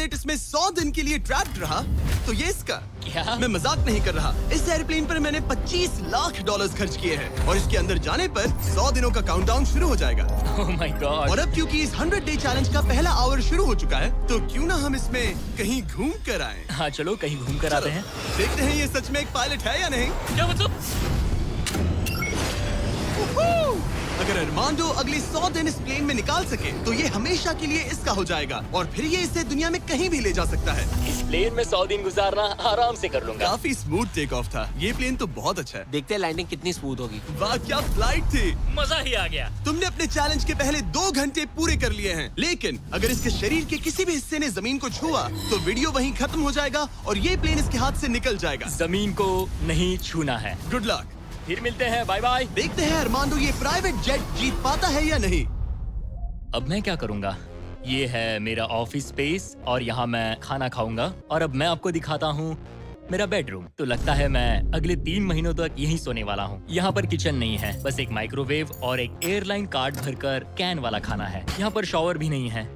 Pilot इसमें 100 दिन के लिए ट्रैप्ड रहा तो ये इसका। क्या? मैं मजाक नहीं कर रहा। इस एयरप्लेन पर मैंने $25 लाख खर्च किए हैं और इसके अंदर जाने पर 100 दिनों का काउंटडाउन शुरू हो जाएगा। Oh my God! और अब क्योंकि इस 100 डे चैलेंज का पहला आवर शुरू हो चुका है तो क्यों ना हम इसमें कहीं घूम कर आए। हाँ चलो कहीं घूम कर आते हैं। देखते हैं ये सच में एक पायलट है या नहीं। क्या मतलब? अगर अरमांडो अगले 100 दिन इस प्लेन में निकाल सके तो ये हमेशा के लिए इसका हो जाएगा और फिर ये इसे दुनिया में कहीं भी ले जा सकता है। इस प्लेन में 100 दिन गुजारना आराम से कर लूंगा। काफी स्मूथ टेक ऑफ था। ये प्लेन तो बहुत अच्छा है। देखते हैं लैंडिंग कितनी स्मूथ होगी। वाह क्या फ्लाइट थी। मजा ही आ गया। तुमने अपने चैलेंज के पहले 2 घंटे पूरे कर लिए हैं, लेकिन अगर इसके शरीर के किसी भी हिस्से ने जमीन को छुआ तो वीडियो वहीं खत्म हो जाएगा और ये प्लेन इसके हाथ से निकल जाएगा। जमीन को नहीं छूना है। Good luck. फिर मिलते हैं, बाय बाय। देखते हैं अरमांडो ये प्राइवेट जेट जीत पाता है या नहीं। अब मैं क्या करूंगा? ये है मेरा ऑफिस स्पेस और यहाँ मैं खाना खाऊंगा और अब मैं आपको दिखाता हूँ मेरा बेडरूम। तो लगता है मैं अगले 3 महीनों तक यहीं सोने वाला हूँ। यहाँ पर किचन नहीं है, बस एक माइक्रोवेव और एक एयरलाइन कार्ड भरकर कैन वाला खाना है। यहाँ पर शॉवर भी नहीं है।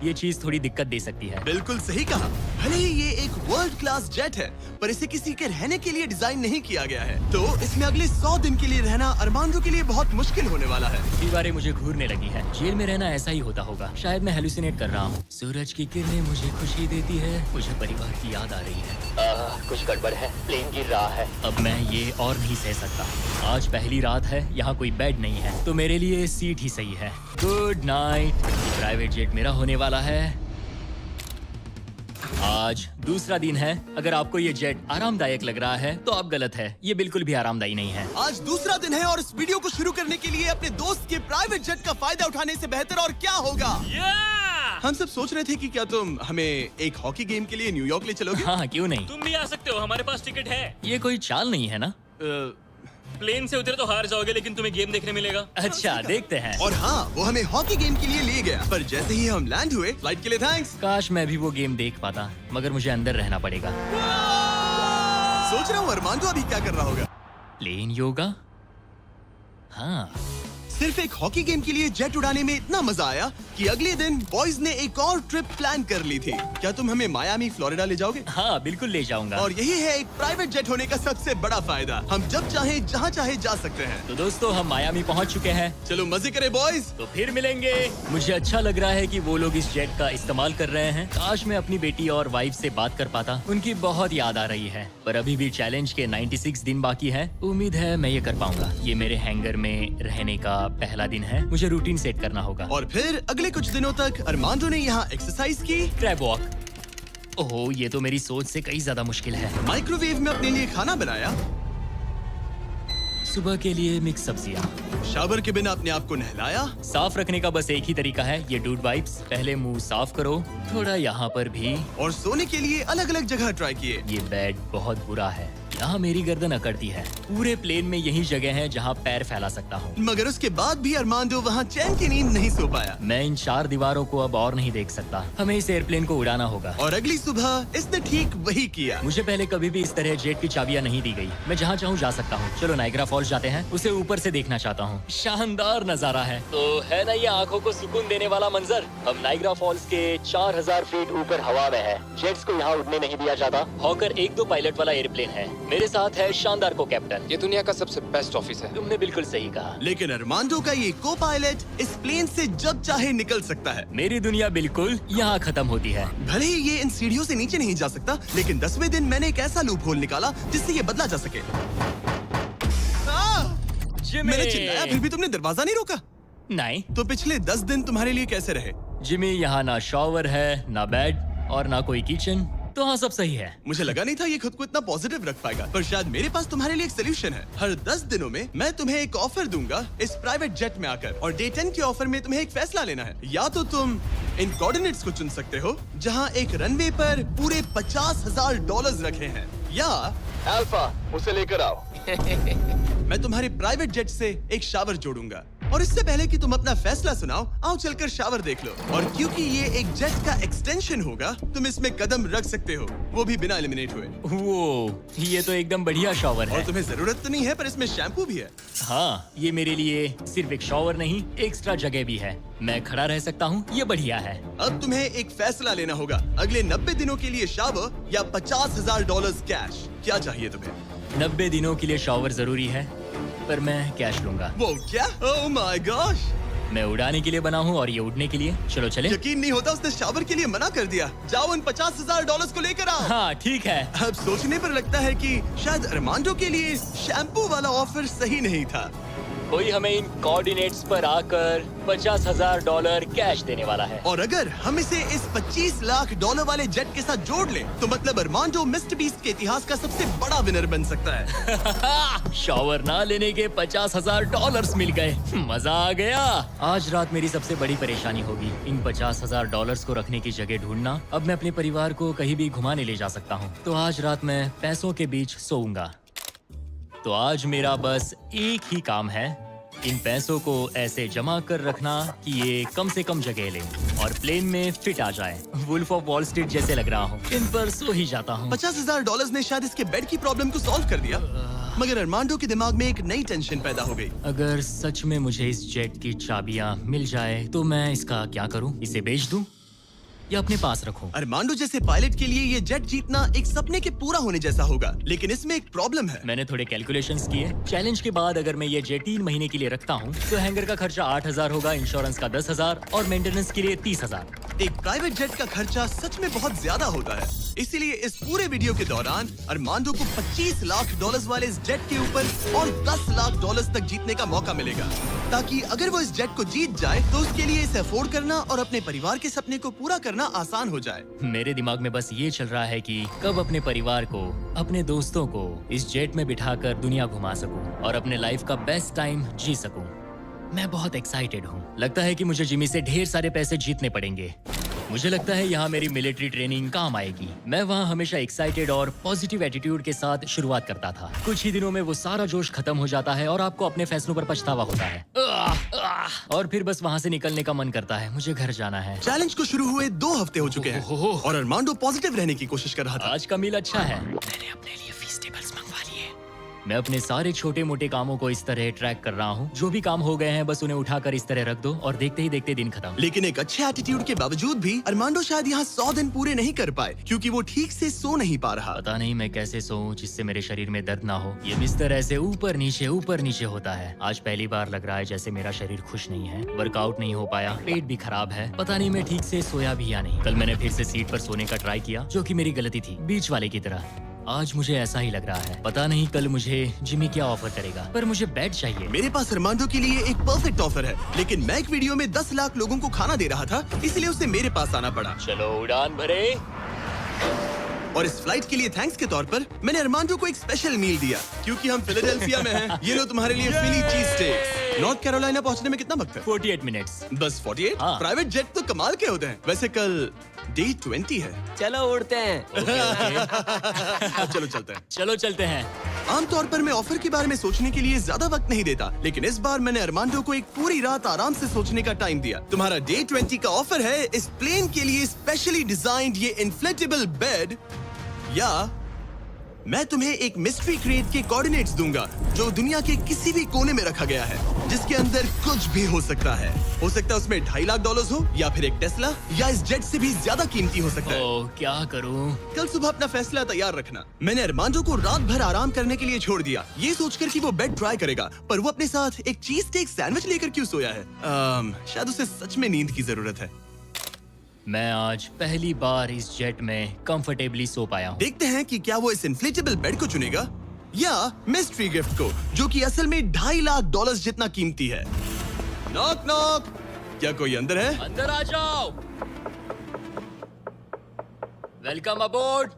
ये चीज थोड़ी दिक्कत दे सकती है। बिल्कुल सही कहा। भले ही ये एक वर्ल्ड क्लास जेट है पर इसे किसी के रहने के लिए डिजाइन नहीं किया गया है तो इसमें अगले 100 दिन के लिए रहना अरमांडो के लिए बहुत मुश्किल होने वाला है। दीवारें मुझे घूरने लगी हैं। जेल में रहना ऐसा ही होता होगा। शायद मैं हेलुसिनेट कर रहा हूँ। सूरज की किरणें मुझे खुशी देती है। मुझे परिवार की याद आ रही है। कुछ गड़बड़ है। प्लेन गिर रहा है। अब मैं ये और नहीं सह सकता। आज पहली रात है, यहाँ कोई बेड नहीं है तो मेरे लिए सीट ही सही है। Good night. प्राइवेट जेट मेरा होने वाला है। आज दूसरा दिन है। अगर आपको ये जेट आरामदायक लग रहा है तो आप गलत है। ये बिल्कुल भी आरामदायी नहीं है। आज दूसरा दिन है और इस वीडियो को शुरू करने के लिए अपने दोस्त के प्राइवेट जेट का फायदा उठाने से बेहतर और क्या होगा। हम सब सोच रहे थे कि क्या तुम हमें एक हॉकी गेम के लिए न्यूयॉर्क ले चलोगे। हाँ क्यों नहीं। तुम भी आ सकते हो, हमारे पास टिकट है। ये कोई चाल नहीं है ना। प्लेन से उतरे तो हार जाओगे लेकिन तुम्हें गेम देखने मिलेगा। अच्छा देखते हैं। और हाँ वो हमें हॉकी गेम के लिए ले गया पर जैसे ही हम लैंड हुए फ्लाइट के लिए थैंक्स। काश मैं भी वो गेम देख पाता मगर मुझे अंदर रहना पड़ेगा। सोच रहा हूँ अरमांडो अभी क्या कर रहा होगा। प्लेन योगा। हाँ सिर्फ एक हॉकी गेम के लिए जेट उड़ाने में इतना मजा आया कि अगले दिन बॉयज ने एक और ट्रिप प्लान कर ली थी। क्या तुम हमें मायामी फ्लोरिडा ले जाओगे। हाँ बिल्कुल ले जाऊंगा। और यही है एक प्राइवेट जेट होने का सबसे बड़ा फायदा। हम जब चाहे जहाँ चाहे जा सकते हैं। तो दोस्तों हम मायामी पहुंच चुके हैं। चलो मजे करें बॉयज। तो फिर मिलेंगे। मुझे अच्छा लग रहा है कि वो लोग इस जेट का इस्तेमाल कर रहे हैं। काश मैं अपनी बेटी और वाइफ से बात कर पाता। उनकी बहुत याद आ रही है। पर अभी भी चैलेंज के 96 दिन बाकी है। उम्मीद है मैं ये कर पाऊंगा। ये मेरे हैंगर में रहने का पहला दिन है। मुझे रूटीन सेट करना होगा। और फिर अगले कुछ दिनों तक अरमांडो ने यहाँ एक्सरसाइज की। Crab walk. ओह ये तो मेरी सोच से कई ज्यादा मुश्किल है। माइक्रोवेव में अपने लिए खाना बनाया। सुबह के लिए मिक्स सब्जियाँ। शावर के बिना अपने आप को नहलाया। साफ रखने का बस एक ही तरीका है, ये डूड वाइप्स। पहले मुंह साफ करो, थोड़ा यहाँ पर भी। और सोने के लिए अलग अलग जगह ट्राई किए। ये बेड बहुत बुरा है। यहाँ मेरी गर्दन अकड़ती है। पूरे प्लेन में यही जगह है जहाँ पैर फैला सकता हूँ। मगर उसके बाद भी अरमांडो वहाँ चैन की नींद नहीं सो पाया। मैं इन 4 दीवारों को अब और नहीं देख सकता। हमें इस एयरप्लेन को उड़ाना होगा। और अगली सुबह इसने ठीक वही किया। मुझे पहले कभी भी इस तरह जेट की चाबियां नहीं दी गई। मैं जहाँ चाहूँ जा सकता हूँ। चलो नाइग्रा फॉल्स जाते हैं। उसे ऊपर से देखना चाहता हूँ। शानदार नजारा है। तो है ना ये आंखों को सुकून देने वाला मंजर। हम नाइग्रा फॉल्स के 4000 फीट ऊपर हवा में है। जेट्स को यहाँ उड़ने नहीं दिया जाता। हॉकर 1-2 पायलट वाला एयरप्लेन है। मेरे साथ है शानदार को कैप्टन। ये दुनिया का सबसे बेस्ट ऑफिस है। तुमने बिल्कुल सही कहा। लेकिन अरमांडो का ये को पायलट इस प्लेन से जब चाहे निकल सकता है। मेरी दुनिया बिल्कुल यहाँ खत्म होती है। भले ही ये इन सीढ़ियों से नीचे नहीं जा सकता लेकिन 10वें दिन मैंने एक ऐसा लूप होल निकाला जिससे ये बदला जा सके। मैंने चिल्लाया फिर भी तुमने दरवाजा नहीं रोका। नहीं तो पिछले 10 दिन तुम्हारे लिए कैसे रहे। जिमी, यहाँ ना शॉवर है, ना बेड और ना कोई किचन। तो हाँ सब सही है। मुझे लगा नहीं था ये खुद को इतना पॉजिटिव रख पाएगा पर शायद मेरे पास तुम्हारे लिए एक सोल्यूशन है। हर 10 दिनों में मैं तुम्हें एक ऑफर दूंगा इस प्राइवेट जेट में आकर। और डे 10 के ऑफर में तुम्हें एक फैसला लेना है। या तो तुम इन कोऑर्डिनेट्स को चुन सकते हो जहाँ एक रनवे पर पूरे $50,000 रखे हैं, या अल्फा उसे लेकर आओ। मैं तुम्हारे प्राइवेट जेट से एक शावर जोड़ूंगा। और इससे पहले कि तुम अपना फैसला सुनाओ, आओ चलकर शावर देख लो। और क्योंकि ये एक जेट का एक्सटेंशन होगा, तुम इसमें कदम रख सकते हो, वो भी बिना एलिमिनेट हुए। वो ये तो एकदम बढ़िया शॉवर और है। तुम्हें जरूरत तो नहीं है, पर इसमें शैम्पू भी है। हाँ, ये मेरे लिए सिर्फ एक शॉवर नहीं, एक्स्ट्रा जगह भी है। मैं खड़ा रह सकता हूँ, ये बढ़िया है। अब तुम्हें एक फैसला लेना होगा, अगले 90 दिनों के लिए शावर या $50,000 कैश। क्या चाहिए तुम्हें? 90 दिनों के लिए शॉवर जरूरी है, पर मैं कैश लूंगा। वो क्या? ओह माय गॉश! मैं उड़ाने के लिए बना हूँ और ये उड़ने के लिए। चलो चले। यकीन नहीं होता, उसने शावर के लिए मना कर दिया। जाओ उन $50,000 को लेकर आओ। हाँ ठीक है। अब सोचने पर लगता है कि शायद अरमांडो के लिए शैम्पू वाला ऑफर सही नहीं था। कोई हमें इन कोऑर्डिनेट्स पर आकर $50,000 कैश देने वाला है। और अगर हम इसे इस $25 लाख वाले जेट के साथ जोड़ लें, तो मतलब अरमांडो मिस्टर बीस्ट के इतिहास का सबसे बड़ा विनर बन सकता है। शॉवर ना लेने के $50,000 मिल गए। मजा आ गया। आज रात मेरी सबसे बड़ी परेशानी होगी इन $50,000 को रखने की जगह ढूंढना। अब मैं अपने परिवार को कहीं भी घुमाने ले जा सकता हूँ, तो आज रात मैं पैसों के बीच सोऊंगा। तो आज मेरा बस एक ही काम है, इन पैसों को ऐसे जमा कर रखना कि ये कम से कम जगह लें और प्लेन में फिट आ जाए। वुल्फ ऑफ वॉल स्ट्रीट जैसे लग रहा हूँ। इन पर सो ही जाता हूँ। $50,000 ने शायद इसके बेड की प्रॉब्लम को सॉल्व कर दिया, मगर अरमांडो के दिमाग में एक नई टेंशन पैदा हो गई। अगर सच में मुझे इस जेट की चाबियां मिल जाए तो मैं इसका क्या करूं? इसे बेच दूं या अपने पास रखूं? अरमांडो जैसे पायलट के लिए ये जेट जीतना एक सपने के पूरा होने जैसा होगा, लेकिन इसमें एक प्रॉब्लम है। मैंने थोड़े कैलकुलेशंस किए। चैलेंज के बाद अगर मैं ये जेट 3 महीने के लिए रखता हूं, तो हैंगर का खर्चा 8,000 होगा, इंश्योरेंस का 10,000 और मेंटेनेंस के लिए 30,000। एक प्राइवेट जेट का खर्चा सच में बहुत ज्यादा होता है, इसीलिए इस पूरे वीडियो के दौरान अरमांडो को $25 लाख वाले इस जेट के ऊपर और $10 लाख तक जीतने का मौका मिलेगा, ताकि अगर वो इस जेट को जीत जाए तो उसके लिए इसे अफोर्ड करना और अपने परिवार के सपने को पूरा करना आसान हो जाए। मेरे दिमाग में बस ये चल रहा है कि कब अपने परिवार को, अपने दोस्तों को इस जेट में बिठाकर दुनिया घुमा सकूं और अपने लाइफ का बेस्ट टाइम जी सकूं। मैं बहुत एक्साइटेड हूँ। लगता है कि मुझे जिमी से ढेर सारे पैसे जीतने पड़ेंगे। मुझे लगता है यहाँ मेरी मिलिट्री ट्रेनिंग काम आएगी। मैं वहाँ हमेशा एक्साइटेड और पॉजिटिव एटीट्यूड के साथ शुरुआत करता था। कुछ ही दिनों में वो सारा जोश खत्म हो जाता है और आपको अपने फैसलों पर पछतावा होता है। और फिर बस वहाँ से निकलने का मन करता है। मुझे घर जाना है। चैलेंज को शुरू हुए 2 हफ्ते हो चुके हैं ओहो। और अरमांडो पॉजिटिव रहने की कोशिश कर रहा था। आज का मील अच्छा है। मैंने अपने लिए फेस्टिवल्स मंगवा लिए। मैं अपने सारे छोटे मोटे कामों को इस तरह ट्रैक कर रहा हूँ। जो भी काम हो गए हैं बस उन्हें उठाकर इस तरह रख दो और देखते ही देखते दिन खत्म। लेकिन एक अच्छे एटीट्यूड के बावजूद भी अरमांडो शायद यहाँ 100 दिन पूरे नहीं कर पाए, क्योंकि वो ठीक से सो नहीं पा रहा। पता नहीं मैं कैसे सोऊं जिससे मेरे शरीर में दर्द ना हो। ये बिस्तर ऐसे ऊपर नीचे होता है। आज पहली बार लग रहा है जैसे मेरा शरीर खुश नहीं है। वर्कआउट नहीं हो पाया, पेट भी खराब है। पता नहीं मैं ठीक से सोया भी या नहीं। कल मैंने फिर से सीट पर सोने का ट्राई किया, जो कि मेरी गलती थी, बीच वाले की तरह। आज मुझे ऐसा ही लग रहा है। पता नहीं कल मुझे जिमी क्या ऑफर करेगा, पर मुझे बेड चाहिए। मेरे पास अरमांडो के लिए एक परफेक्ट ऑफर है, लेकिन मैं एक वीडियो में 10 लाख लोगों को खाना दे रहा था, इसलिए उसे मेरे पास आना पड़ा। चलो उड़ान भरे। और इस फ्लाइट के लिए थैंक्स के तौर पर मैंने अरमांडो को एक स्पेशल मील दिया, क्योंकि हम फिलाडेल्फिया में हैं। ये लो तुम्हारे लिए फिली चीज स्टेक्स। नॉर्थ कैरोलिना पहुंचने में कितना वक्त है? 48 मिनट्स। बस 48? हाँ। प्राइवेट जेट तो कमाल के होते हैं। वैसे कल डे 20 है। चलो उड़ते हैं। चलो चलते हैं। चलो चलते हैं। आमतौर पर मैं ऑफर के बारे में सोचने के लिए ज्यादा वक्त नहीं देता, लेकिन इस बार मैंने अरमांडो को एक पूरी रात आराम से सोचने का टाइम दिया। तुम्हारा डे 20 का ऑफर है इस प्लेन के लिए स्पेशली डिजाइन्ड ये इन्फ्लेटेबल बेड, या मैं तुम्हें एक मिस्ट्री क्रेट के कोऑर्डिनेट्स दूंगा जो दुनिया के किसी भी कोने में रखा गया है, जिसके अंदर कुछ भी हो सकता है। हो सकता है उसमें $2.5 लाख हो, या फिर एक टेस्ला, या इस जेट से भी ज्यादा कीमती हो सकता है। ओह, क्या करूं? कल सुबह अपना फैसला तैयार रखना। मैंने अरमांडो को रात भर आराम करने के लिए छोड़ दिया, ये सोचकर कि वो बेड ट्राई करेगा, पर वो अपने साथ एक चीज स्टेक सैंडविच लेकर क्यों सोया है? शायद उसे सच में नींद की जरूरत है। मैं आज पहली बार इस जेट में कंफर्टेबली सो पाया हूँ। देखते हैं कि क्या वो इस इन्फ्लेटेबल बेड को चुनेगा या मिस्ट्री गिफ्ट को, जो कि असल में $2.5 लाख जितना कीमती है। नॉक नॉक, क्या कोई अंदर है? अंदर आ जाओ। Welcome aboard.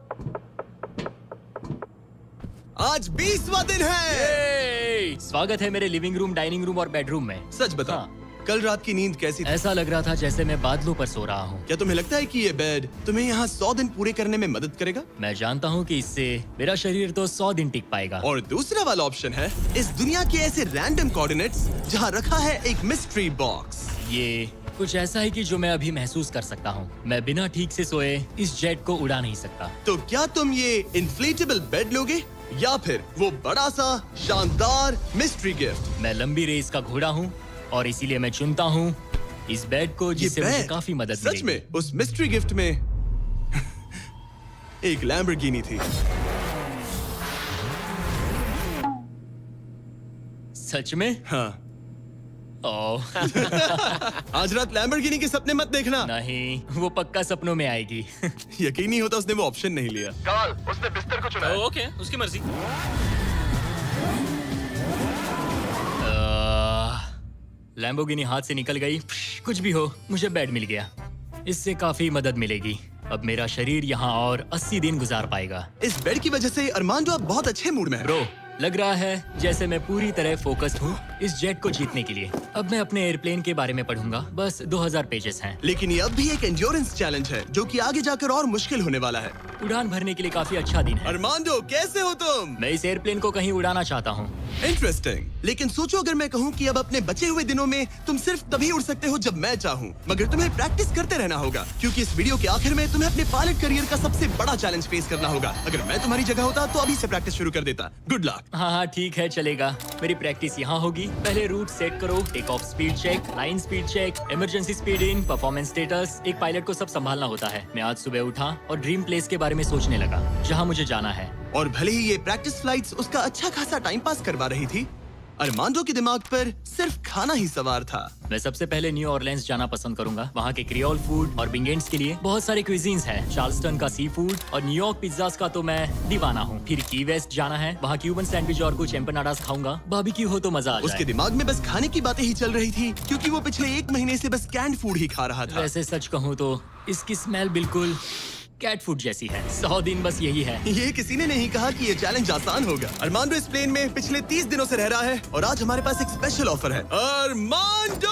आज 20वां दिन है। स्वागत है मेरे लिविंग रूम, डाइनिंग रूम और बेडरूम में। सच बता, हाँ। कल रात की नींद कैसी थी? ऐसा लग रहा था जैसे मैं बादलों पर सो रहा हूँ। क्या तुम्हें लगता है कि ये बेड तुम्हें यहाँ 100 दिन पूरे करने में मदद करेगा? मैं जानता हूँ कि इससे मेरा शरीर तो 100 दिन टिक पाएगा। और दूसरा वाला ऑप्शन है इस दुनिया के ऐसे रैंडम कोऑर्डिनेट्स जहाँ रखा है एक मिस्ट्री बॉक्स। ये कुछ ऐसा है कि जो मैं अभी महसूस कर सकता हूँ। मैं बिना ठीक से सोए इस जेट को उड़ा नहीं सकता। तो क्या तुम ये इन्फ्लेटेबल बेड लोगे या फिर वो बड़ा सा शानदार मिस्ट्री गिफ्ट? मैं लंबी रेस का घोड़ा हूँ और इसीलिए मैं चुनता हूँ इस बेड को, जिससे मुझे बेड काफी मदद सच मिलेगी। में उस मिस्ट्री गिफ्ट में एक लैम्बोर्गिनी थी। सच में? हाँ, ओह आज रात लैम्बोर्गिनी के सपने मत देखना। नहीं, वो पक्का सपनों में आएगी। यकीन नहीं होता उसने वो ऑप्शन नहीं लिया। कार्ल, उसने बिस्तर को चुना। ओके, उसकी मर्जी। लैम्बोर्गिनी हाथ से निकल गई। कुछ भी हो, मुझे बेड मिल गया। इससे काफी मदद मिलेगी। अब मेरा शरीर यहाँ और 80 दिन गुजार पाएगा। इस बेड की वजह से अरमांडो अब बहुत अच्छे मूड में है। ब्रो, लग रहा है जैसे मैं पूरी तरह फोकस्ड हूँ इस जेट को जीतने के लिए। अब मैं अपने एयरप्लेन के बारे में पढ़ूंगा। बस 2000 पेजेस हैं। लेकिन ये अब भी एक एंड्योरेंस चैलेंज है जो कि आगे जाकर और मुश्किल होने वाला है। उड़ान भरने के लिए काफी अच्छा दिन है। अरमांडो, कैसे हो तुम? मैं इस एयरप्लेन को कहीं उड़ाना चाहता हूँ। इंटरेस्टिंग। लेकिन सोचो अगर मैं कहूँ कि अब अपने बचे हुए दिनों में तुम सिर्फ तभी उड़ सकते हो जब मैं चाहूँ, मगर तुम्हें प्रैक्टिस करते रहना होगा क्योंकि इस वीडियो के आखिर में तुम्हें अपने पायलट करियर का सबसे बड़ा चैलेंज फेस करना होगा। अगर मैं तुम्हारी जगह होता तो अभी से प्रैक्टिस शुरू कर देता। Good luck. हाँ हाँ ठीक है, चलेगा। मेरी प्रैक्टिस यहाँ होगी। पहले रूट सेट करो, take off speed check, line speed check, emergency speed in, performance status. एक पायलट को सब संभालना होता है। मैं आज सुबह उठा और ड्रीम प्लेस के बारे में सोचने लगा जहाँ मुझे जाना है। और भले ही ये प्रैक्टिस फ्लाइट्स उसका अच्छा खासा टाइम पास करवा रही थी, अरमांडो के दिमाग पर सिर्फ खाना ही सवार था। मैं सबसे पहले न्यू ऑरलेंस जाना पसंद करूंगा। वहाँ के क्रियोल फूड और बिंगेंट्स के लिए बहुत सारे क्विजीन्स हैं। चार्ल्सटन का सी फूड और न्यूयॉर्क पिज्जास का तो मैं दीवाना हूँ। फिर की वेस्ट जाना है, वहाँ क्यूबन सैंडविच और कुछ एम्पनाडास खाऊंगा। बारबेक्यू हो तो मजा आ उसके जाए। दिमाग में बस खाने की बातें ही चल रही थी क्योंकि वो पिछले 1 महीने से बस कैंड फूड ही खा रहा था। वैसे सच कहूँ तो इसकी स्मेल बिल्कुल कैट फूड जैसी है। 100 दिन बस यही है। ये किसी ने नहीं कहा कि ये चैलेंज आसान होगा। अरमांडो इस प्लेन में पिछले 30 दिनों से रह रहा है और आज हमारे पास एक स्पेशल ऑफर है। अरमांडो,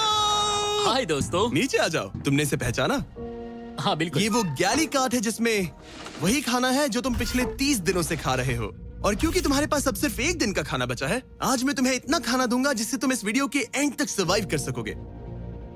हाय दोस्तों। नीचे आ जाओ। तुमने इसे पहचाना? हाँ बिल्कुल। ये वो गैली कार्ट है जिसमें वही खाना है जो तुम पिछले 30 दिनों से खा रहे हो। और क्योंकि तुम्हारे पास अब सिर्फ 1 दिन का खाना बचा है, आज मैं तुम्हें इतना खाना दूंगा जिससे तुम इस वीडियो के एंड तक सर्वाइव कर सकोगे।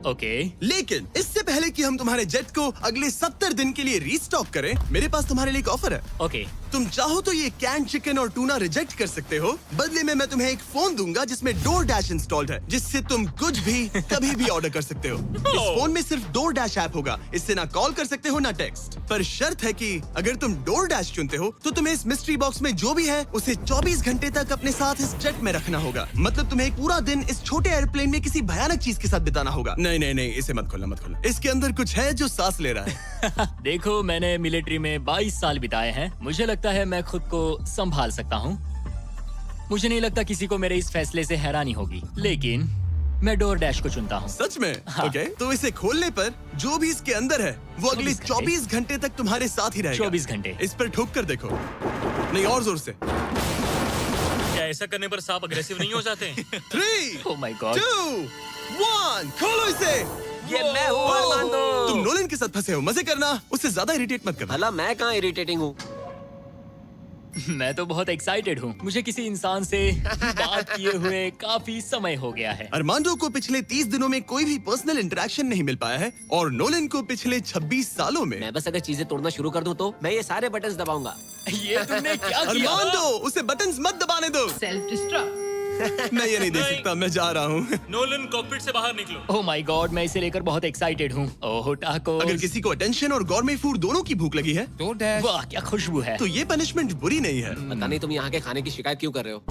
ओके। लेकिन इससे पहले कि हम तुम्हारे जेट को अगले 70 दिन के लिए रीस्टॉक करें, मेरे पास तुम्हारे लिए एक ऑफर है। ओके। तुम चाहो तो ये कैन चिकन और टूना रिजेक्ट कर सकते हो। बदले में मैं तुम्हें एक फोन दूंगा जिसमें DoorDash इंस्टॉल्ड है, जिससे तुम कुछ भी कभी भी ऑर्डर कर सकते हो। इस फोन में सिर्फ DoorDash ऐप होगा। इससे ना कॉल कर सकते हो ना टेक्स्ट। पर शर्त है कि अगर तुम DoorDash चुनते हो तो तुम्हें इस मिस्ट्री बॉक्स में जो भी है उसे 24 घंटे तक अपने साथ इस जेट में रखना होगा। मतलब तुम्हें एक पूरा दिन इस छोटे एयरप्लेन में किसी भयानक चीज के साथ बिताना होगा। नहीं नहीं नहीं, इसे मत खोलना, मत खोलना। इसके अंदर कुछ है जो सांस ले रहा है। देखो, मैंने मिलिट्री में 22 साल बिताए हैं। मुझे लगता है मैं खुद को संभाल सकता हूँ। मुझे नहीं लगता किसी को मेरे इस फैसले से हैरानी होगी, लेकिन मैं DoorDash को चुनता हूँ। सच में? हाँ। ओके, तो इसे खोलने पर जो भी इसके अंदर है वो अगले 24 घंटे तक तुम्हारे साथ ही रहेगा। 24 घंटे। इस पर ठोक कर देखो। नहीं, और जोर से। क्या ऐसा करने पर सांप अग्रेसिव नहीं हो जाते? 3, Oh my God। 2, 1, खोलो इसे। ये मैं हूँ अरमांडो। तुम नोलन के साथ फंसे हो, मजे करना, उससे ज्यादा इरिटेट मत करना। भला मैं कहाँ इरिटेटिंग हूँ? मैं तो बहुत एक्साइटेड हूँ। मुझे किसी इंसान से बात किए हुए काफी समय हो गया है। अरमांडो को पिछले 30 दिनों में कोई भी पर्सनल इंटरेक्शन नहीं मिल पाया है और नोलन को पिछले 26 सालों में। मैं बस अगर चीजें तोड़ना शुरू कर दूँ तो मैं ये सारे बटन्स दबाऊंगा। ये तुमने क्या किया? अरमांडो, उसे बटन्स मत दबाने दो। Self destruct. मैं ये नहीं देख नहीं। सकता, मैं जा रहा हूँ। नोलन कॉकपिट से बाहर निकलो। ओह माय गॉड, मैं इसे लेकर बहुत एक्साइटेड हूँ। ओह टाको। अगर किसी को अटेंशन और गॉर्मे फूड दोनों की भूख लगी है वाह क्या खुशबू है। तो ये पनिशमेंट बुरी नहीं है। पता नहीं तुम यहाँ के खाने की शिकायत क्यों कर रहे हो?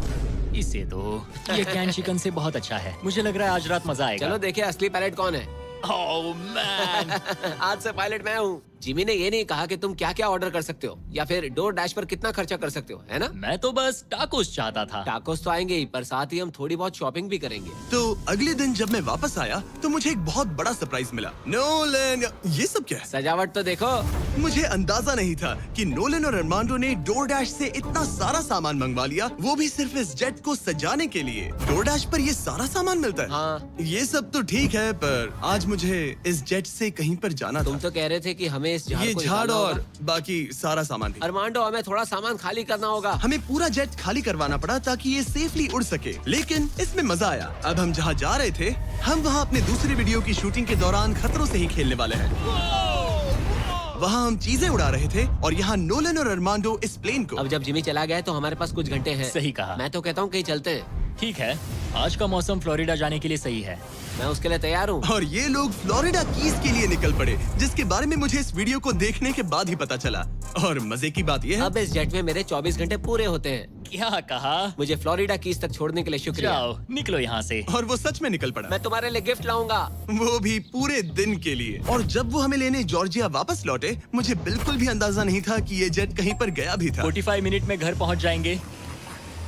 इसे तो ये कैन चिकन से बहुत अच्छा है। मुझे लग रहा है आज रात मजा आएगा। चलो देखिए असली पायलट कौन है। Oh man. आज से पायलट मैं हूँ। जिमी ने ये नहीं कहा कि तुम क्या क्या ऑर्डर कर सकते हो या फिर डोर डैश पर कितना खर्चा कर सकते हो, है ना? मैं तो बस टाकोस चाहता था। टाकोस तो आएंगे ही, पर साथ ही हम थोड़ी बहुत शॉपिंग भी करेंगे। तो अगले दिन जब मैं वापस आया तो मुझे एक बहुत बड़ा सरप्राइज मिला। नोलन, ये सब क्या है? सजावट तो देखो। मुझे अंदाजा नहीं था कि नोलन और अरमांडो ने डोरडैश से इतना सारा सामान मंगवा लिया, वो भी सिर्फ इस जेट को सजाने के लिए। डोरडैश पर ये सारा सामान मिलता है? हाँ। ये सब तो ठीक है, पर आज मुझे इस जेट से कहीं पर जाना तुम था। तो कह रहे थे कि हमें इस झाड़ ये को झाड़ निकालना और होगा। बाकी सारा सामान भी। अरमांडो, हमें थोड़ा सामान खाली करना होगा। हमें पूरा जेट खाली करवाना पड़ा ताकि ये सेफली उड़ सके, लेकिन इसमें मजा आया। अब हम जहाँ जा रहे थे, हम वहाँ अपने दूसरे वीडियो की शूटिंग के दौरान खतरों से ही खेलने वाले हैं। वहाँ हम चीजें उड़ा रहे थे और यहाँ नोलन और अरमांडो इस प्लेन को। अब जब जिमी चला गया है तो हमारे पास कुछ घंटे हैं। सही कहा। मैं तो कहता हूँ कहीं चलते हैं। ठीक है, आज का मौसम फ्लोरिडा जाने के लिए सही है। मैं उसके लिए तैयार हूँ। और ये लोग फ्लोरिडा कीज के लिए निकल पड़े, जिसके बारे में मुझे इस वीडियो को देखने के बाद ही पता चला। और मजे की बात ये है, अब इस जेट में मेरे 24 घंटे पूरे होते हैं। क्या कहा? मुझे फ्लोरिडा कीज तक छोड़ने के लिए शुक्रिया। जाओ, निकलो यहाँ से। और वो सच में निकल पड़ा, मैं तुम्हारे लिए गिफ्ट लाऊंगा। वो भी पूरे दिन के लिए। और जब वो हमें लेने जॉर्जिया वापस लौटे, मुझे बिल्कुल भी अंदाजा नहीं था कि ये जेट कहीं पर गया भी था। 45 मिनट में घर पहुँच जाएंगे।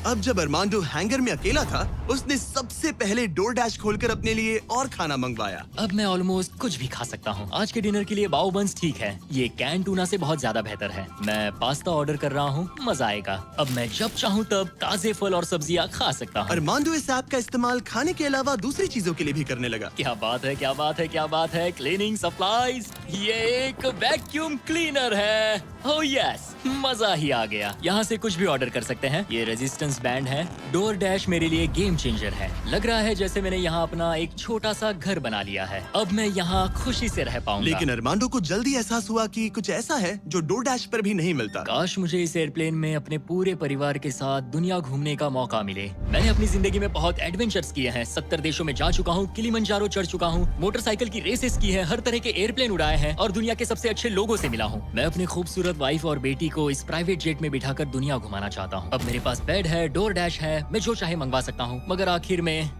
अब जब अरमांडो हैंगर में अकेला था, उसने सबसे पहले डोर डैश खोलकर अपने लिए और खाना मंगवाया। अब मैं ऑलमोस्ट कुछ भी खा सकता हूँ। आज के डिनर के लिए बाओ बंस ठीक है, ये कैन टूना से बहुत ज्यादा बेहतर है। मैं पास्ता ऑर्डर कर रहा हूँ, मजा आएगा। अब मैं जब चाहूँ तब ताजे फल और सब्जियाँ खा सकता हूँ। अरमांडो इस ऐप का इस्तेमाल खाने के अलावा दूसरी चीजों के लिए भी करने लगा। क्या बात है, क्या बात है, क्या बात है। क्लीनिंग सप्लाईज, ये एक वैक्यूम क्लीनर है। ओह यस, मजा ही आ गया। यहाँ से कुछ भी ऑर्डर कर सकते हैं। ये रेजिस्टेंस बैंड है। डोर डैश मेरे लिए गेम चेंजर है। लग रहा है जैसे मैंने यहाँ अपना एक छोटा सा घर बना लिया है। अब मैं यहाँ खुशी से रह पाऊंगा। लेकिन अरमांडो को जल्दी एहसास हुआ कि कुछ ऐसा है जो डोर डैश पर भी नहीं मिलता। काश मुझे इस एयरप्लेन में अपने पूरे परिवार के साथ दुनिया घूमने का मौका मिले। मैंने अपनी जिंदगी में बहुत एडवेंचर्स किए हैं। 70 देशों में जा चुका हूँ, किलिमंजारो चढ़ चुका हूँ, मोटरसाइकिल की रेसेस की है, हर तरह के एयरप्लेन उड़ाए हैं और दुनिया के सबसे अच्छे लोगों से मिला हूँ। मैं अपनी खूबसूरत वाइफ और बेटी को इस प्राइवेट जेट में बिठाकर दुनिया घुमाना चाहता हूँ। अब मेरे पास बेड है, डोर डैश है, मैं जो चाहे मंगवा सकता हूँ। मगर आखिर में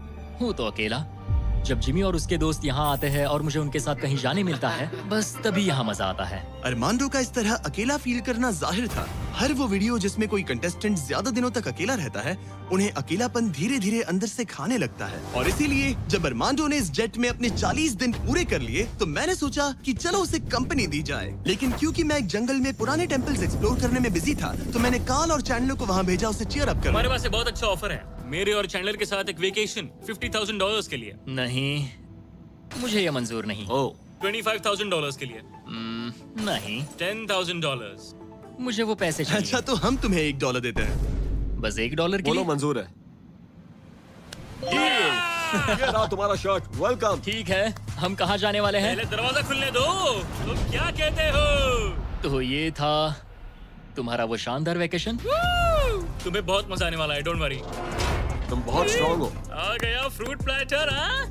हूँ तो अकेला। जब जिमी और उसके दोस्त यहाँ आते हैं और मुझे उनके साथ कहीं जाने मिलता है, बस तभी यहाँ मजा आता है। अरमांडो का इस तरह अकेला फील करना जाहिर था। हर वो वीडियो जिसमें कोई कंटेस्टेंट ज्यादा दिनों तक अकेला रहता है, उन्हें अकेलापन धीरे धीरे अंदर से खाने लगता है। और इसीलिए जब अरमांडो ने इस जेट में अपने 40 दिन पूरे कर लिए, तो मैंने सोचा कि चलो उसे कंपनी दी जाए। लेकिन क्योंकि मैं एक जंगल में पुराने टेम्पल्स एक्सप्लोर करने में बिजी था, तो मैंने कार्ल और चैंडलर को वहाँ भेजा उसे चीयर अप हमारे करने। पास एक बहुत अच्छा ऑफर है मेरे और चैंडलर के साथ, एक वेकेशन $50,000 के लिए। नहीं, मुझे ये मंजूर नहीं। ओ, $25,000 के लिए। नहीं, $10,000। मुझे वो पैसे चाहिए। अच्छा, तो हम तुम्हें $1 देते हैं। बस $1 के बोलो लिए? मंजूर है। ये रहा तुम्हारा शर्ट, वेलकम। ठीक है, हम कहाँ जाने वाले हैं? पहले दरवाजा खुलने दो। तुम क्या कहते हो? तो ये था तुम्हारा वो शानदार वेकेशन। तुम्हें बहुत मजा आने वाला है, डोंट वरी। तुम बहुत स्ट्रॉन्ग हो। आ गया फ्रूट प्लेटर। हाँ,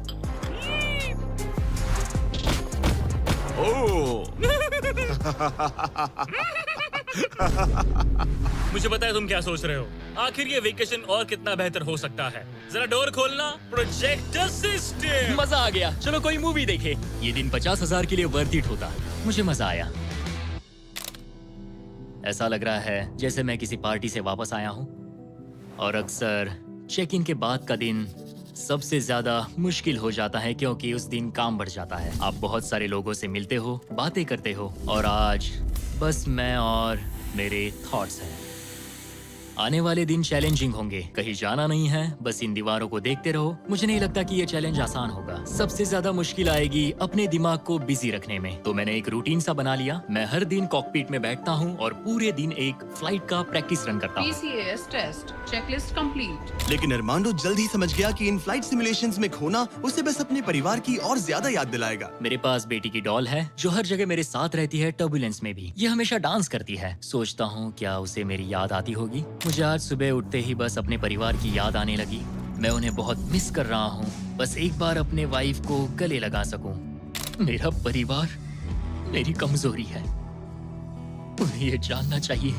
ओह, मुझे पता है तुम क्या सोच रहे हो। आखिर ये वेकेशन और कितना बेहतर हो सकता है। जरा डोर खोलना। Projector system. मजा आ गया, चलो कोई मूवी देखे। ये दिन 50,000 के लिए वर्थ इट होता। मुझे मजा आया। ऐसा लग रहा है जैसे मैं किसी पार्टी से वापस आया हूँ। और अक्सर चेक इन के बाद का दिन सबसे ज्यादा मुश्किल हो जाता है, क्योंकि उस दिन काम बढ़ जाता है। आप बहुत सारे लोगों से मिलते हो, बातें करते हो, और आज बस मैं और मेरे थॉट्स हैं। आने वाले दिन चैलेंजिंग होंगे। कहीं जाना नहीं है, बस इन दीवारों को देखते रहो। मुझे नहीं लगता कि ये चैलेंज आसान होगा। सबसे ज्यादा मुश्किल आएगी अपने दिमाग को बिजी रखने में। तो मैंने एक रूटीन सा बना लिया। मैं हर दिन कॉकपिट में बैठता हूँ और पूरे दिन एक फ्लाइट का प्रैक्टिस रन करता हूँ। PCAS test checklist complete. लेकिन अरमांडो जल्द ही समझ गया कि इन फ्लाइट सिमुलेशंस में खोना उसे बस अपने परिवार की और ज्यादा याद दिलाएगा। मेरे पास बेटी की डॉल है जो हर जगह मेरे साथ रहती है, टर्बुलेंस में भी। ये हमेशा डांस करती है। सोचता हूँ क्या उसे मेरी याद आती होगी। मुझे आज सुबह उठते ही बस अपने परिवार की याद आने लगी। मैं उन्हें बहुत मिस कर रहा हूँ। बस एक बार अपने वाइफ को गले लगा सकूं। मेरा परिवार मेरी कमजोरी है। उन्हें ये जानना चाहिए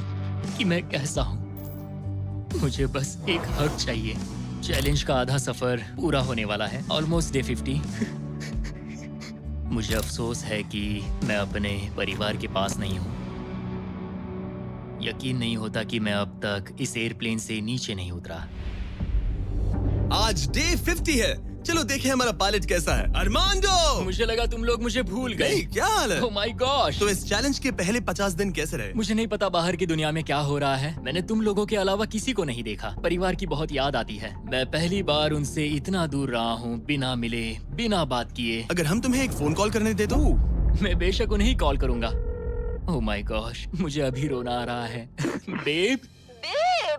कि मैं कैसा हूँ। मुझे बस एक हक चाहिए। चैलेंज का आधा सफर पूरा होने वाला है। Almost day 50। मुझे अफसोस है कि मैं अपने परिवार के पास नहीं हूँ। यकीन नहीं होता कि मैं अब तक इस एयरप्लेन से नीचे नहीं उतरा। आज डे 50 है। चलो देखें हमारा पायलट कैसा है। अरमांडो! मुझे लगा तुम लोग मुझे भूल गए। नहीं, क्या हाल है? ओह माय गॉश! तो इस चैलेंज के पहले 50 दिन कैसे रहे? मुझे नहीं पता बाहर की दुनिया में क्या हो रहा है। मैंने तुम लोगों के अलावा किसी को नहीं देखा। परिवार की बहुत याद आती है। मैं पहली बार उनसे इतना दूर रहा हूँ, बिना मिले, बिना बात किए। अगर हम तुम्हें एक फोन कॉल करने दे तो? मैं बेशक उन्हें कॉल करूंगा। ओह माय गॉश, मुझे अभी रोना आ रहा है। Babe,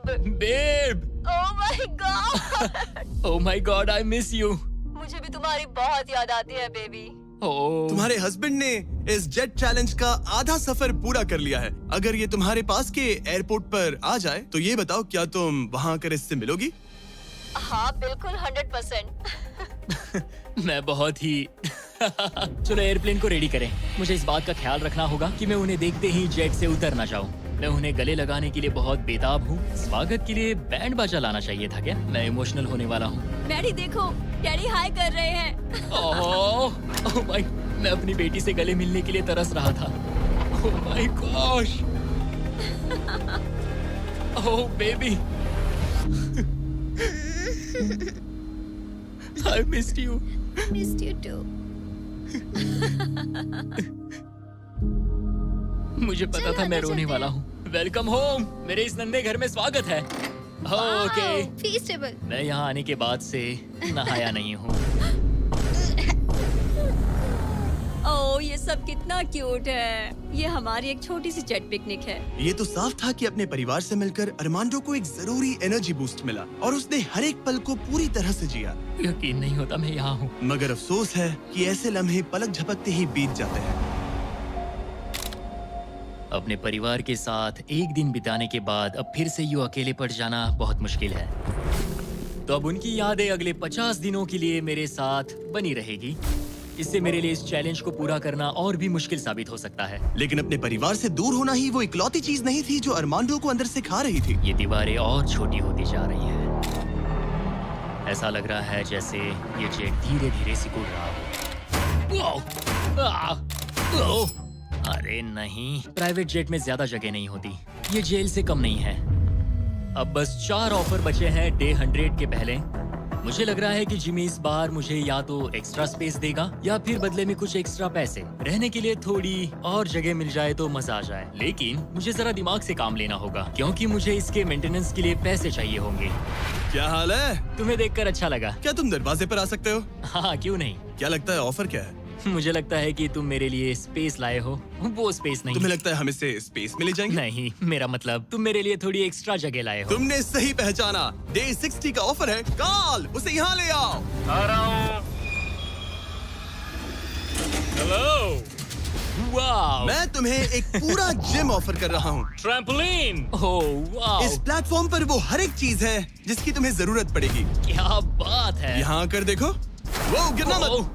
babe, oh my God! Oh my God, I miss you. मुझे भी तुम्हारी बहुत याद आती है बेबी। ओह, तुम्हारे हस्बैंड ने इस जेट चैलेंज का आधा सफर पूरा कर लिया है। अगर ये तुम्हारे पास के एयरपोर्ट पर आ जाए तो ये बताओ, क्या तुम वहाँ आकर इससे मिलोगी? हाँ बिल्कुल 100%। मैं बहुत ही चलो एयरप्लेन को रेडी करें। मुझे इस बात का ख्याल रखना होगा कि मैं उन्हें देखते ही जेट से उतर ना जाऊं। मैं उन्हें गले लगाने के लिए बहुत बेताब हूँ। स्वागत के लिए बैंड बाजा लाना चाहिए था क्या? मैं इमोशनल होने वाला हूँ। डैडी देखो, डैडी हाय कर रहे हैं। ओह माय, मैं अपनी बेटी से गले मिलने के लिए तरस रहा था। Oh my gosh, oh baby, I missed you. Missed you too. मुझे पता था मैं रोने वाला हूँ। वेलकम होम, मेरे इस नन्हे घर में स्वागत है। ओके, फीस्टेबल। मैं यहाँ आने के बाद से नहाया नहीं हूँ। ओह ये सब कितना क्यूट है। ये हमारी एक छोटी सी जेट पिकनिक है। ये तो साफ था कि अपने परिवार से मिलकर अरमांडो को एक जरूरी एनर्जी बूस्ट मिला और उसने हर एक पल को पूरी तरह से जिया। यकीन नहीं होता मैं यहाँ हूँ। मगर अफसोस है कि ऐसे लम्हे पलक झपकते ही बीत जाते हैं। अपने परिवार के साथ एक दिन बिताने के बाद अब फिर से यूं अकेले पड़ जाना बहुत मुश्किल है। तो अब उनकी यादें अगले 50 दिनों के लिए मेरे साथ बनी रहेगी। इससे मेरे लिए इस चैलेंज को पूरा करना और भी मुश्किल साबित हो सकता है। लेकिन अपने परिवार से दूर होना ही वो इकलौती चीज नहीं थी जो अरमांडो को अंदर से खा रही थी। ये दीवारें और छोटी होती जा रही हैं। ऐसा लग रहा है जैसे ये जेट धीरे धीरे सिकुड़ रहा हो। ओह! अरे नहीं, प्राइवेट जेट में ज्यादा जगह नहीं होती। ये जेल से कम नहीं है। अब बस 4 ऑफर बचे हैं डे 100 के पहले। मुझे लग रहा है कि जिमी इस बार मुझे या तो एक्स्ट्रा स्पेस देगा या फिर बदले में कुछ एक्स्ट्रा पैसे। रहने के लिए थोड़ी और जगह मिल जाए तो मजा आ जाए। लेकिन मुझे जरा दिमाग से काम लेना होगा क्योंकि मुझे इसके मेंटेनेंस के लिए पैसे चाहिए होंगे। क्या हाल है? तुम्हें देखकर अच्छा लगा। क्या तुम दरवाजे पर आ सकते हो? हाँ, क्यों नहीं। क्या लगता है ऑफर क्या है? मुझे लगता है कि तुम मेरे लिए स्पेस लाए हो। वो स्पेस नहीं। तुम्हें लगता है हम इसे स्पेस में ले जाएंगे? नहीं, मेरा मतलब तुम मेरे लिए थोड़ी एक्स्ट्रा जगह लाए हो। तुमने सही पहचाना। डे 60 का ऑफर है। कॉल उसे यहाँ ले आओ। आ रहा हूँ। हेलो, वाव! मैं तुम्हें एक पूरा जिम ऑफर कर रहा हूँ। ट्रैम्पोलिन। ओह वाव! इस प्लेटफॉर्म पर वो हर एक चीज है जिसकी तुम्हें जरूरत पड़ेगी। क्या बात है। यहाँ आकर देखो। वो गिरना मत। ओह,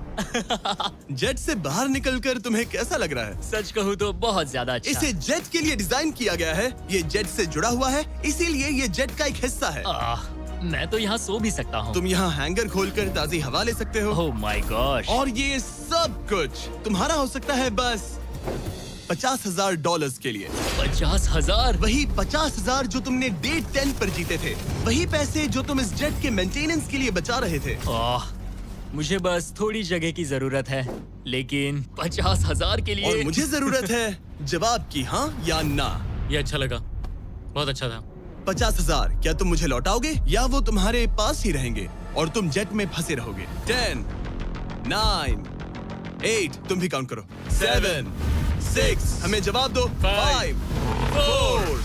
जेट से बाहर निकलकर तुम्हें कैसा लग रहा है? सच कहूँ तो बहुत ज्यादा अच्छा। इसे जेट के लिए डिजाइन किया गया है। ये जेट से जुड़ा हुआ है, इसीलिए ये जेट का एक हिस्सा है। मैं तो यहाँ सो भी सकता हूँ। तुम यहाँ हैंगर खोलकर ताजी हवा ले सकते हो। ओह माय गॉश! और ये सब कुछ तुम्हारा हो सकता है बस $50,000 के लिए। 50,000? वही 50,000 जो तुमने डे 10 पर जीते थे। वही पैसे जो तुम इस जेट के मेंटेनेंस के लिए बचा रहे थे। मुझे बस थोड़ी जगह की जरूरत है, लेकिन 50,000 के लिए। और मुझे जरूरत है जवाब की, हाँ या ना। ये अच्छा लगा, बहुत अच्छा था। 50,000 क्या तुम मुझे लौटाओगे या वो तुम्हारे पास ही रहेंगे और तुम जेट में फंसे रहोगे? 10, 9, 8, तुम भी काउंट करो। 7, 6, हमें जवाब दो। 5, 4।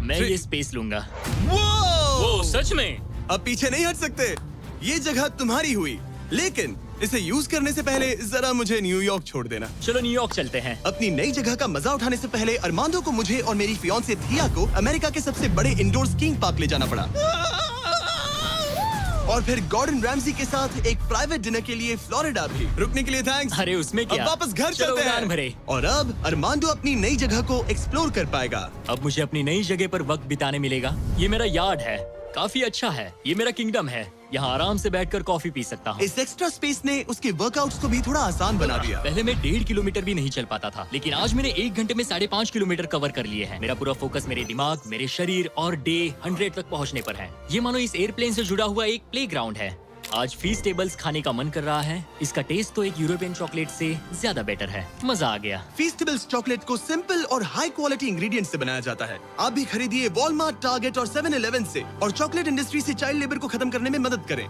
मैं ये स्पेस लूंगा। वो सच में? अब पीछे नहीं हट सकते। ये जगह तुम्हारी हुई, लेकिन इसे यूज करने से पहले जरा मुझे न्यूयॉर्क छोड़ देना। चलो न्यूयॉर्क चलते हैं। अपनी नई जगह का मजा उठाने से पहले अरमांडो को मुझे और मेरी फियांसे थिया को अमेरिका के सबसे बड़े इंडोर स्कीइंग पार्क ले जाना पड़ा। और फिर गॉर्डन रैमजी के साथ एक प्राइवेट डिनर के लिए फ्लोरिडा भी। रुकने के लिए थैंक्स। अरे उसमें क्या? अब वापस घर चलो चलते उड़ान हैं। भरे। और अब अरमांडो अपनी नई जगह को एक्सप्लोर कर पाएगा। अब मुझे अपनी नई जगह पर वक्त बिताने मिलेगा। ये मेरा यार्ड है काफी अच्छा है। ये मेरा किंगडम है। यहाँ आराम से बैठकर कॉफी पी सकता हूँ। इस एक्स्ट्रा स्पेस ने उसके वर्कआउट्स को भी थोड़ा आसान बना दिया। पहले मैं 1.5 किलोमीटर भी नहीं चल पाता था, लेकिन आज मैंने 1 घंटे में 5.5 किलोमीटर कवर कर लिए हैं। मेरा पूरा फोकस मेरे दिमाग, मेरे शरीर और डे 100 तक पहुँचने पर है। ये मानो इस एयरप्लेन से जुड़ा हुआ एक प्लेग्राउंड है। आज फीस टेबल्स खाने का मन कर रहा है। इसका टेस्ट तो एक यूरोपियन चॉकलेट से ज्यादा बेटर है। मजा आ गया। फीस्टेबल्स चॉकलेट को सिंपल और हाई क्वालिटी इंग्रेडिएंट्स से बनाया जाता है। आप भी खरीदिए वॉलमार्ट, टारगेट और 7-Eleven से और चॉकलेट इंडस्ट्री से चाइल्ड लेबर को खत्म करने में मदद करें।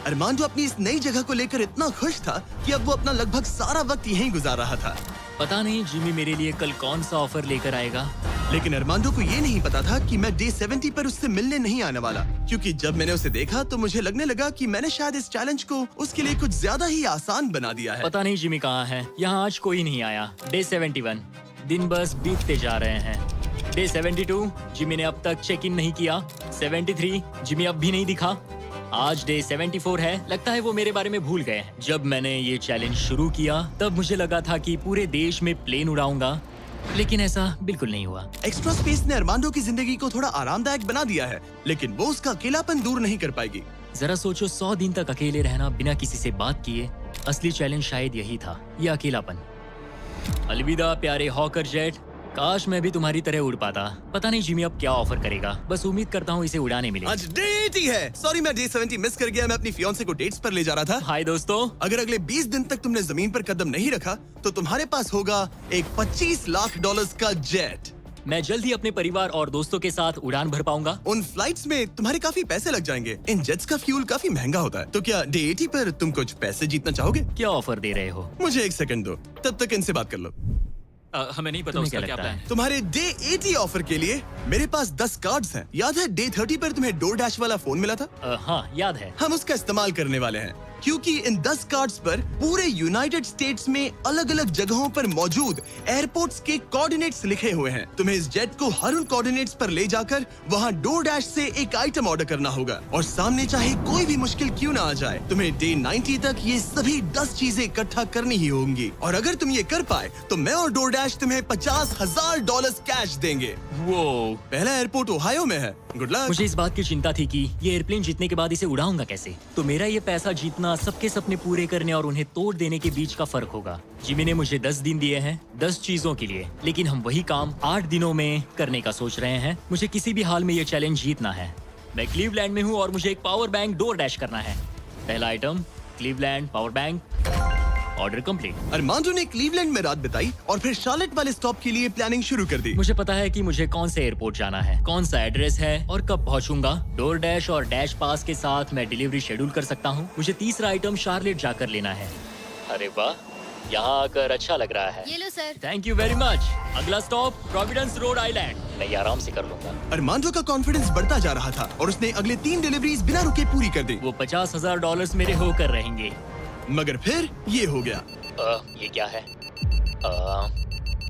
अरमांडो अपनी इस नई जगह को लेकर इतना खुश था कि अब वो अपना लगभग सारा वक्त यहीं गुजार रहा था। पता नहीं जिमी मेरे लिए कल कौन सा ऑफर लेकर आएगा। लेकिन अरमांडो को ये नहीं पता था कि मैं डे 70 पर उससे मिलने नहीं आने वाला, क्योंकि जब मैंने उसे देखा तो मुझे लगने लगा कि मैंने शायद इस चैलेंज को उसके लिए कुछ ज्यादा ही आसान बना दिया है। पता नहीं जिमी कहाँ है। यहाँ आज कोई नहीं आया। डे 71 दिन बस बीतते जा रहे हैं। डे 72 जिमी ने अब तक चेक इन नहीं किया। 73 जिमी अब भी नहीं दिखा। आज डे 74 है। लगता है वो मेरे बारे में भूल गए। जब मैंने ये चैलेंज शुरू किया तब मुझे लगा था कि पूरे देश में प्लेन उड़ाऊंगा, लेकिन ऐसा बिल्कुल नहीं हुआ। एक्स्ट्रा स्पेस ने अरमांडो की जिंदगी को थोड़ा आरामदायक बना दिया है, लेकिन वो उसका अकेलापन दूर नहीं कर पाएगी। जरा सोचो, 100 दिन तक अकेले रहना बिना किसी से बात किए। असली चैलेंज शायद यही था, ये अकेलापन। अलविदा प्यारे हॉकर जेट। काश मैं भी तुम्हारी तरह उड़ पाता। पता नहीं जिमी अब क्या ऑफर करेगा। बस उम्मीद करता हूँ इसे उड़ाने मिले। आज डे 80 है। सॉरी मैं डे 70 मिस कर गया। मैं अपनी फियांसे को डेट्स पर ले जा रहा था। हाय दोस्तों। अगर अगले 20 दिन तक तुमने जमीन पर कदम नहीं रखा तो तुम्हारे पास होगा एक $25 लाख का जेट। मैं जल्द ही अपने परिवार और दोस्तों के साथ उड़ान भर पाऊंगा। उन फ्लाइट्स में तुम्हारे काफी पैसे लग जाएंगे। इन जेट्स का फ्यूल काफी महंगा होता है। तो क्या डे 80 पर तुम कुछ पैसे जीतना चाहोगे? क्या ऑफर दे रहे हो? मुझे 1 सेकंड दो, तब तक इनसे बात कर लो। हमें नहीं पता तुम्हें उसका क्या क्या लगता प्लान है? है। तुम्हारे डे 80 ऑफर के लिए मेरे पास 10 कार्ड्स हैं। याद है डे 30 पर तुम्हें डोरडैश वाला फोन मिला था? हाँ याद है। हम उसका इस्तेमाल करने वाले हैं, क्योंकि इन 10 कार्ड्स पर पूरे यूनाइटेड स्टेट्स में अलग अलग जगहों पर मौजूद एयरपोर्ट्स के कोऑर्डिनेट्स लिखे हुए हैं। तुम्हें इस जेट को हर उन कोऑर्डिनेट्स पर ले जाकर वहां डोरडैश से एक आइटम ऑर्डर करना होगा, और सामने चाहे कोई भी मुश्किल क्यों ना आ जाए, तुम्हें डे 90 तक ये सभी 10 चीजें इकट्ठा करनी ही होंगी। और अगर तुम ये कर पाए तो मैं और डोरडैश तुम्हें $50,000 कैश देंगे। वो पहला एयरपोर्ट ओहायो में है। Good luck. मुझे इस बात की चिंता थी कि ये एयरप्लेन जीतने के बाद इसे उड़ाऊंगा कैसे। तो मेरा ये पैसा जीतना सबके सपने पूरे करने और उन्हें तोड़ देने के बीच का फर्क होगा। जिमी ने मुझे 10 दिन दिए हैं 10 चीजों के लिए, लेकिन हम वही काम 8 दिनों में करने का सोच रहे हैं। मुझे किसी भी हाल में ये चैलेंज जीतना है। मैं क्लीवलैंड में हूँ और मुझे एक पावर बैंक डोरडैश करना है। पहला item Cleveland power bank. Order complete. Armando ने क्लीवलैंड में रात बिताई और फिर शार्लेट वाले स्टॉप के लिए प्लानिंग शुरू कर दी। मुझे पता है कि मुझे कौन से एयरपोर्ट जाना है, कौन सा एड्रेस है और कब पहुंचूंगा। डोरडैश और डैश पास के साथ मैं डिलीवरी शेड्यूल कर सकता हूं। मुझे तीसरा आइटम शार्लेट जाकर लेना है। अरे वाह, यहाँ आकर अच्छा लग रहा है। ये लो sir. Thank you very much. अगला स्टॉप प्रोविडेंस रोड आइलैंड। मैं ये आराम से कर लूंगा। अरमांडो का कॉन्फिडेंस बढ़ता जा रहा था और उसने अगले 3 डिलीवरीज बिना रुके पूरी कर दी। वो $50,000 मेरे होकर रहेंगे। मगर फिर ये हो गया। ये क्या है?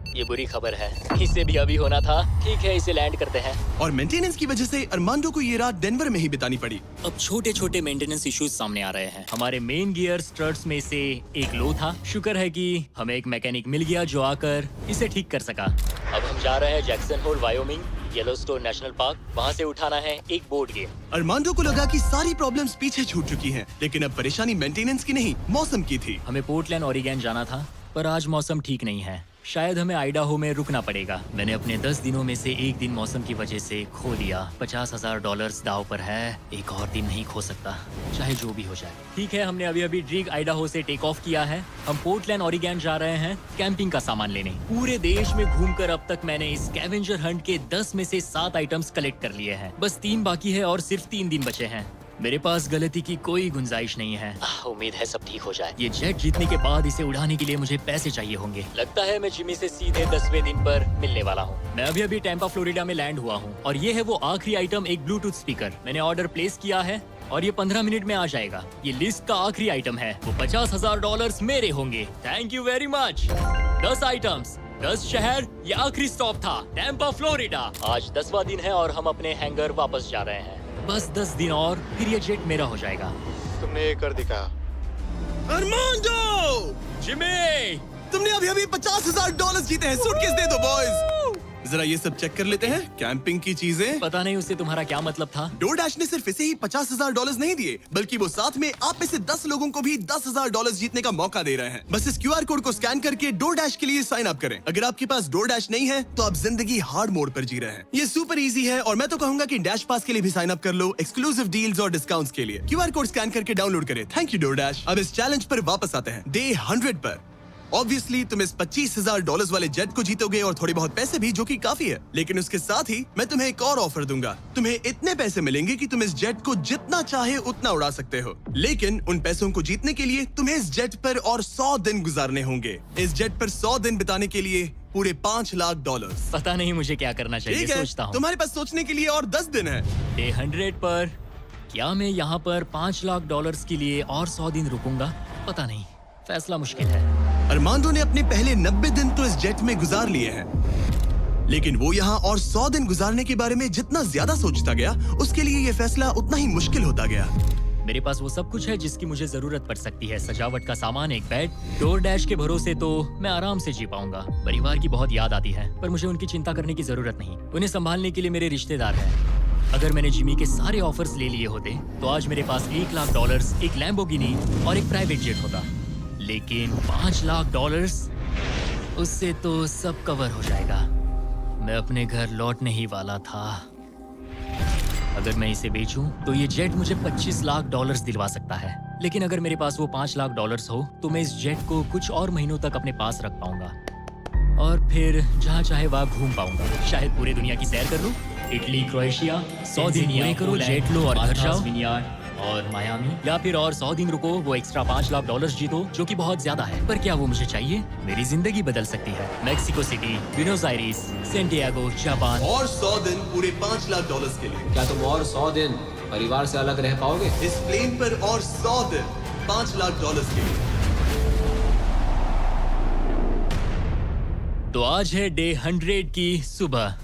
ये बुरी खबर है। इसे भी अभी होना था। ठीक है, इसे लैंड करते हैं। और मेंटेनेंस की वजह से अरमांडो को ये रात डेनवर में ही बितानी पड़ी। अब छोटे छोटे मेंटेनेंस इश्यूज सामने आ रहे हैं। हमारे मेन गियर स्ट्रट्स में से एक लो था। शुक्र है कि हमें एक मैकेनिक मिल गया जो आकर इसे ठीक कर सका। अब हम जा रहे हैं Jackson Hole Wyoming, Yellowstone national park. वहाँ से उठाना है एक बोर्ड गेम। अरमांडो को लगा कि सारी प्रॉब्लम्स पीछे छूट चुकी हैं, लेकिन अब परेशानी मेंटेनेंस की नहीं, मौसम की थी। हमें पोर्टलैंड ओरिगन जाना था, पर आज मौसम ठीक नहीं है। शायद हमें आइडाहो में रुकना पड़ेगा। मैंने अपने 10 दिनों में से एक दिन मौसम की वजह से खो दिया। $50,000 दाव पर है। एक और दिन नहीं खो सकता, चाहे जो भी हो जाए। ठीक है, हमने अभी अभी ड्रीग आइडाहो से टेक ऑफ किया है। हम पोर्टलैंड ओरिगन जा रहे हैं कैंपिंग का सामान लेने। पूरे देश में घूमकर अब तक मैंने इस स्कैवेंजर हंट के 10 में से 7 आइटम्स कलेक्ट कर लिए हैं। बस 3 बाकी है और सिर्फ 3 दिन बचे हैं। मेरे पास गलती की कोई गुंजाइश नहीं है। उम्मीद है सब ठीक हो जाए। ये जेट जीतने के बाद इसे उड़ाने के लिए मुझे पैसे चाहिए होंगे। लगता है मैं जिमी से सीधे 10वें दिन पर मिलने वाला हूँ। मैं अभी अभी टैंपा फ्लोरिडा में लैंड हुआ हूँ और ये है वो आखिरी आइटम, एक ब्लूटूथ स्पीकर। मैंने ऑर्डर प्लेस किया है और ये 15 मिनट में आ जाएगा। ये लिस्ट का आखिरी आइटम है। वो $50,000 मेरे होंगे। Thank you very much. 10 items, 10 शहर, ये आखिरी स्टॉप था टैंपा फ्लोरिडा। आज 10वां दिन है और हम अपने हैंगर वापस जा रहे हैं। बस 10 दिन और फिर ये जेट मेरा हो जाएगा। तुमने ये कर दिखा। अरमांडो! जिमी! तुमने अभी अभी $50,000 जीते हैं। सूटकेस दे दो बॉयज। जरा ये सब चेक कर लेते हैं, कैंपिंग की चीजें। पता नहीं उससे तुम्हारा क्या मतलब था। डोरडैश ने सिर्फ इसे ही $50,000 नहीं दिए, बल्कि वो साथ में आप में से 10 लोगों को भी $10,000 जीतने का मौका दे रहे हैं। बस इस QR कोड को स्कैन करके डोरडैश के लिए साइन अप करें। अगर आपके पास डोरडैश नहीं है तो आप जिंदगी हार्ड मोड पर जी रहे हैं। ये सुपर इजी है और मैं तो कहूंगा कि डैश पास के लिए भी साइन अप कर लो, एक्सक्लूसिव डील्स और डिस्काउंट्स के लिए। QR कोड स्कैन करके डाउनलोड करें। Thank you DoorDash. अब इस चैलेंज पर वापस आते हैं, डे 100 पर। ऑब्वियसली तुम इस $25,000 वाले जेट को जीतोगे और थोड़े बहुत पैसे भी, जो कि काफी है। लेकिन उसके साथ ही मैं तुम्हें एक और ऑफर दूंगा। तुम्हें इतने पैसे मिलेंगे कि तुम इस जेट को जितना चाहे उतना उड़ा सकते हो। लेकिन उन पैसों को जीतने के लिए तुम्हें इस जेट पर और 100 दिन गुजारने होंगे। इस जेट पर 100 दिन बिताने के लिए पूरे $5 लाख। पता नहीं मुझे क्या करना चाहिए, ठीक है, सोचता हूँ। तुम्हारे पास सोचने के लिए और 10 दिन है। डे 100 पर क्या मैं यहाँ पर $5 लाख के लिए और 100 दिन रुकूंगा? पता नहीं, फैसला मुश्किल है। अरमांडो ने अपने पहले 90 दिन तो इस जेट में गुजार लिए हैं, लेकिन वो यहाँ और 100 दिन गुजारने के बारे में जितना ज्यादा सोचता गया, उसके लिए ये फैसला उतना ही मुश्किल होता गया। मेरे पास वो सब कुछ है जिसकी मुझे जरूरत पड़ सकती है। सजावट का सामान, एक बेड। डोरडैश के भरोसे तो मैं आराम से जी पाऊंगा। परिवार की बहुत याद आती है, पर मुझे उनकी चिंता करने की जरूरत नहीं। उन्हें संभालने के लिए मेरे रिश्तेदार हैं। अगर मैंने जिमी के सारे ऑफर्स ले लिए होते तो आज मेरे पास $1 लाख, एक लैम्बोर्गिनी और एक प्राइवेट जेट होता। लेकिन $5 लाख, उससे तो सब कवर हो जाएगा। मैं अपने घर लौटने ही वाला था। अगर मैं इसे बेचूं तो ये जेट मुझे $25 लाख दिलवा सकता है। लेकिन अगर मेरे पास वो $5 लाख हो तो मैं इस जेट को कुछ और महीनों तक अपने पास रख पाऊंगा और फिर जहाँ चाहे वहाँ घूम पाऊंगा। शायद पूरी दुनिया की सैर कर लूं। इटली, क्रोएशिया, 100 दिन पूरे करो, जेट लो और घर जाओ, और मायामी, या फिर और 100 दिन रुको, वो एक्स्ट्रा $5 लाख जीतो, जो कि बहुत ज्यादा है। पर क्या वो मुझे चाहिए? मेरी जिंदगी बदल सकती है। Mexico city, Buenos iris, Santiago, Japan. और 100 दिन पूरे $5 लाख के लिए। क्या तुम और 100 दिन परिवार से अलग रह पाओगे? इस प्लेन पर और 100 दिन $5 लाख के लिए। तो आज है डे 100 की सुबह।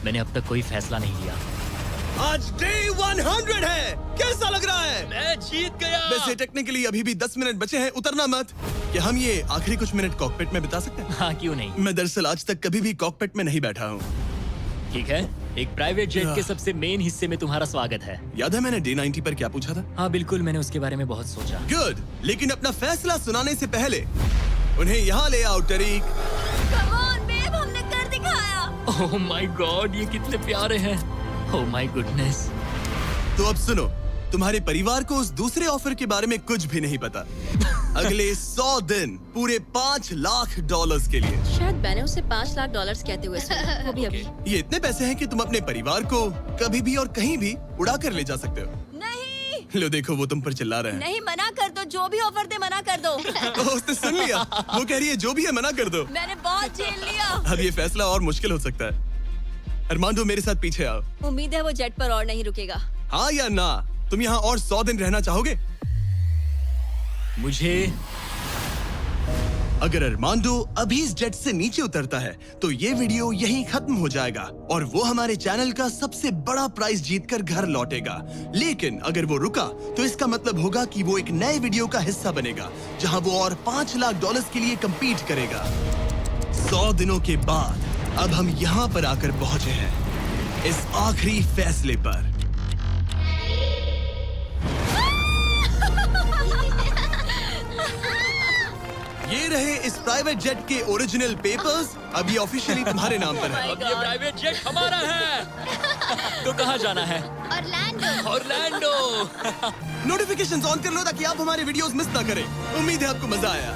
मैंने अब तक कोई फैसला नहीं लिया। आज डे 100 है। कैसा लग रहा है? मैं जीत गया। वैसे टेक्निकली अभी भी 10 मिनट बचे हैं, उतरना मत। क्या हम ये आखिरी कुछ मिनट कॉकपिट में बिता सकते हैं? हाँ, क्यों नहीं। मैं दरअसल आज तक कभी भी कॉकपिट में नहीं बैठा हूँ। ठीक है, एक प्राइवेट जेट के सबसे मेन हिस्से में तुम्हारा स्वागत है। याद है मैंने डे 90 पर क्या पूछा था? हाँ बिल्कुल, मैंने उसके बारे में बहुत सोचा। गुड, लेकिन अपना फैसला सुनाने से पहले उन्हें यहाँ ले आओ टरीक। Come on, babe, हमने कर दिखाया। ओह माय गॉड, ये कितने प्यारे हैं। Oh my goodness. तो अब सुनो, तुम्हारे परिवार को उस दूसरे ऑफर के बारे में कुछ भी नहीं पता। अगले 100 दिन पूरे $5 लाख के लिए। शायद मैंने उसे $5 लाख कहते हुए सुना, वो भी अभी। ये इतने पैसे हैं कि तुम अपने परिवार को कभी भी और कहीं भी उड़ा कर ले जा सकते हो। नहीं लो देखो, वो तुम पर चिल्ला रहे हैं। नहीं, मना कर दो। जो भी ऑफर दे मना कर दो। ओह, उसने सुन लिया। वो कह रही है जो भी है मना कर दो। मैंने बहुत झेल लिया। अब ये फैसला और मुश्किल हो सकता है। अरमांडो, मेरे साथ पीछे आओ। उम्मीद है वो जेट पर और नहीं रुकेगा। हाँ या ना? तुम यहाँ और 100 दिन रहना चाहोगे? मुझे अगर अरमांडो अभी इस जेट से नीचे उतरता है तो ये वीडियो यहीं खत्म हो जाएगा और वो हमारे चैनल का सबसे बड़ा प्राइज जीतकर घर लौटेगा। लेकिन अगर वो रुका तो इसका मतलब होगा कि वो एक नए वीडियो का हिस्सा बनेगा जहां वो और $5 लाख के लिए compete करेगा। 100 दिनों के बाद अब हम यहाँ पर आकर पहुंचे हैं, इस आखिरी फैसले पर। ये रहे इस प्राइवेट जेट के ओरिजिनल पेपर्स। अब ये ऑफिशियली तुम्हारे नाम पर है। अब ये प्राइवेट जेट हमारा है। तो कहाँ जाना है? ऑरलैंडो। ऑरलैंडो। नोटिफिकेशंस ऑन कर लो ताकि आप हमारे वीडियोस मिस ना करें। उम्मीद है आपको मजा आया।